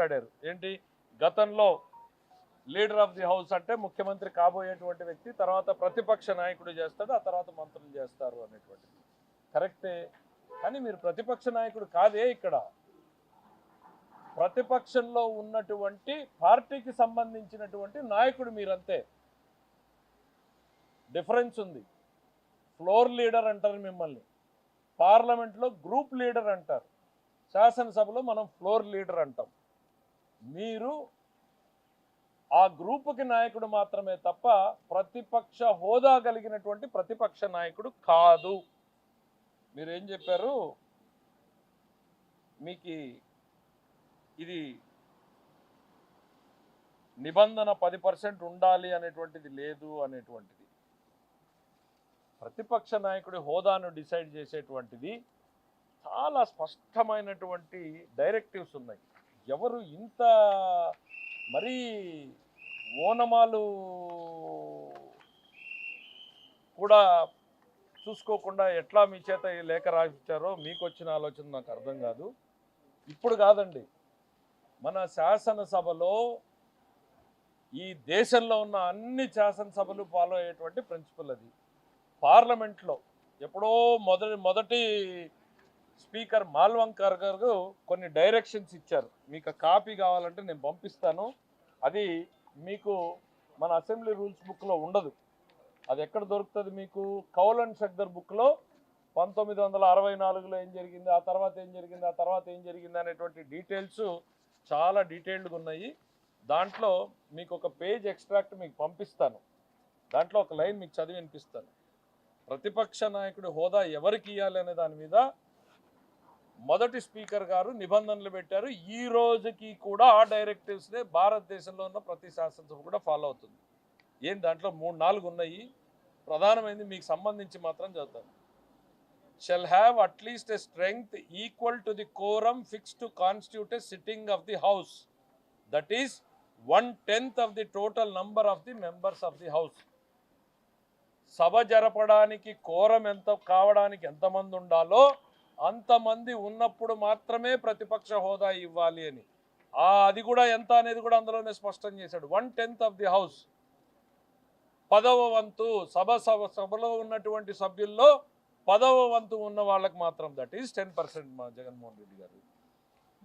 మాట్లాడారు. ఏంటి, గతంలో లీడర్ ఆఫ్ ది హౌస్ అంటే ముఖ్యమంత్రి కాబోయేటువంటి వ్యక్తి, తర్వాత ప్రతిపక్ష నాయకుడు చేస్తాడు, ఆ తర్వాత మంత్రులు చేస్తారు అనేటువంటిది కరెక్టే. కానీ మీరు ప్రతిపక్ష నాయకుడు కాదే. ఇక్కడ ప్రతిపక్షంలో ఉన్నటువంటి పార్టీకి సంబంధించినటువంటి నాయకుడు మీరంతే. డిఫరెన్స్ ఉంది. ఫ్లోర్ లీడర్ అంటారు మిమ్మల్ని, పార్లమెంట్లో గ్రూప్ లీడర్ అంటారు, శాసనసభలో మనం ఫ్లోర్ లీడర్ అంటాం. మీరు ఆ గ్రూపుకి నాయకుడు మాత్రమే తప్ప ప్రతిపక్ష హోదా కలిగినటువంటి ప్రతిపక్ష నాయకుడు కాదు. మీరేం చెప్పారు, మీకు ఇది నిబంధన 10% ఉండాలి అనేటువంటిది లేదు అనేటువంటిది. ప్రతిపక్ష నాయకుడి హోదాను డిసైడ్ చేసేటువంటిది చాలా స్పష్టమైనటువంటి డైరెక్టివ్స్ ఉన్నాయి. ఎవరు ఇంత మరీ ఓనమాలు కూడా చూసుకోకుండా ఎట్లా మీ చేత ఈ లేఖ రాయించారో మీకు వచ్చిన ఆలోచన నాకు అర్థం కాదు. ఇప్పుడు కాదండి, మన శాసనసభలో ఈ దేశంలో ఉన్న అన్ని శాసనసభలు ఫాలో అయ్యేటువంటి ప్రిన్సిపల్ అది. పార్లమెంట్లో ఎప్పుడో మొదటి స్పీకర్ మాల్వంకర్ గారు కొన్ని డైరెక్షన్స్ ఇచ్చారు. మీకు కాపీ కావాలంటే నేను పంపిస్తాను. అది మీకు మన అసెంబ్లీ రూల్స్ బుక్లో ఉండదు. అది ఎక్కడ దొరుకుతుంది మీకు? కౌల్ అండ్ షక్దర్ బుక్లో 1964లో ఏం జరిగింది, ఆ తర్వాత ఏం జరిగింది, ఆ తర్వాత ఏం జరిగింది అనేటువంటి డీటెయిల్స్ చాలా డీటెయిల్డ్గా ఉన్నాయి. దాంట్లో మీకు ఒక పేజ్ ఎక్స్ట్రాక్ట్ మీకు పంపిస్తాను. దాంట్లో ఒక లైన్ మీకు చదివి వినిపిస్తాను. ప్రతిపక్ష నాయకుడి హోదా ఎవరికి ఇవ్వాలి అనే దాని మీద మొదటి స్పీకర్ గారు నిబంధనలు పెట్టారు. ఈ రోజుకి కూడా ఆ డైరెక్టివ్స్నే భారతదేశంలో ఉన్న ప్రతి శాసనసభ కూడా ఫాలో అవుతుంది. ఏం దాంట్లో 3-4 ఉన్నాయి. ప్రధానమైనది మీకు సంబంధించి మాత్రం చదువుతాను. shall have at least a strength equal to the quorum fixed to constitute a sitting of the house, that is 1/10 of the total number of the members of the house. సభ జరపడానికి కోరం ఎంత కావడానికి ఎంతమంది ఉండాలో అంతమంది ఉన్నప్పుడు మాత్రమే ప్రతిపక్ష హోదా ఇవ్వాలి అని. అది కూడా ఎంత అనేది కూడా అందులోనే స్పష్టం చేశాడు. 1/10 ఆఫ్ ది హౌస్, 10వ వంతు సభలో ఉన్నటువంటి సభ్యుల్లో 10వ వంతు ఉన్న వాళ్ళకి మాత్రం, దట్ ఈస్ 10%. మా జగన్మోహన్ రెడ్డి గారు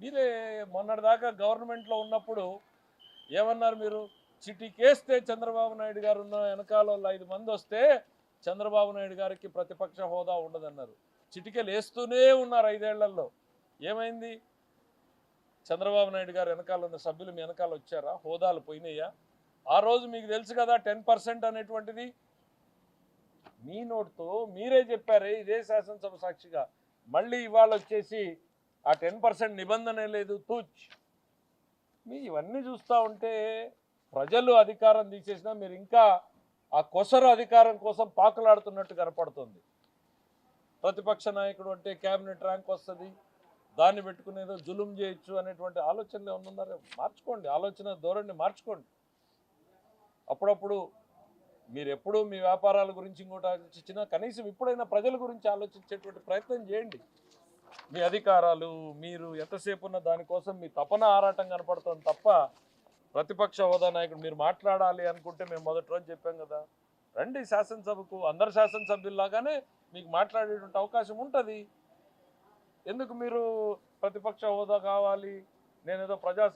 మీరే మొన్నటిదాకా గవర్నమెంట్లో ఉన్నప్పుడు ఏమన్నారు మీరు? చిటికేస్తే చంద్రబాబు నాయుడు గారు ఉన్న వెనకాల 5 మంది వస్తే చంద్రబాబు నాయుడు గారికి ప్రతిపక్ష హోదా ఉండదన్నారు. చిటికెలు వేస్తూనే ఉన్నారు 5 ఏళ్లలో. ఏమైంది? చంద్రబాబు నాయుడు గారు వెనకాల ఉన్న సభ్యులు మీ వెనకాల వచ్చారా? హోదాలు పోయినాయా? ఆ రోజు మీకు తెలుసు కదా 10% అనేటువంటిది. మీ నోటితో మీరే చెప్పారే ఇదే శాసనసభ సాక్షిగా. మళ్ళీ ఇవాళ వచ్చేసి ఆ 10% నిబంధనే లేదు తూచ్. మీ ఇవన్నీ చూస్తూ ఉంటే ప్రజలు అధికారం తీసేసినా మీరు ఇంకా ఆ కొసరు అధికారం కోసం పాకులాడుతున్నట్టు కనపడుతుంది. ప్రతిపక్ష నాయకుడు అంటే క్యాబినెట్ ర్యాంక్ వస్తుంది, దాన్ని పెట్టుకునేదో జులుం చేయొచ్చు అనేటువంటి ఆలోచనలు ఏమన్నారో మార్చుకోండి. ఆలోచన ధోరణి మార్చుకోండి. అప్పుడప్పుడు మీరు ఎప్పుడూ మీ వ్యాపారాల గురించి ఇంకోటి ఆలోచించినా కనీసం ఇప్పుడైనా ప్రజల గురించి ఆలోచించేటువంటి ప్రయత్నం చేయండి. మీ అధికారాలు మీరు ఎంతసేపు ఉన్న దానికోసం మీ తపన ఆరాటం కనపడుతుంది తప్ప ప్రతిపక్ష హోదా నాయకుడు మీరు మాట్లాడాలి అనుకుంటే మేము మొదటి రోజు చెప్పాం కదా, రండి శాసనసభకు. అందరు శాసనసభ్యుల్లాగానే మీకు మాట్లాడేటువంటి అవకాశం ఉంటుంది. ఎందుకు మీరు ప్రతిపక్ష హోదా కావాలి, నేనేదో ప్రజా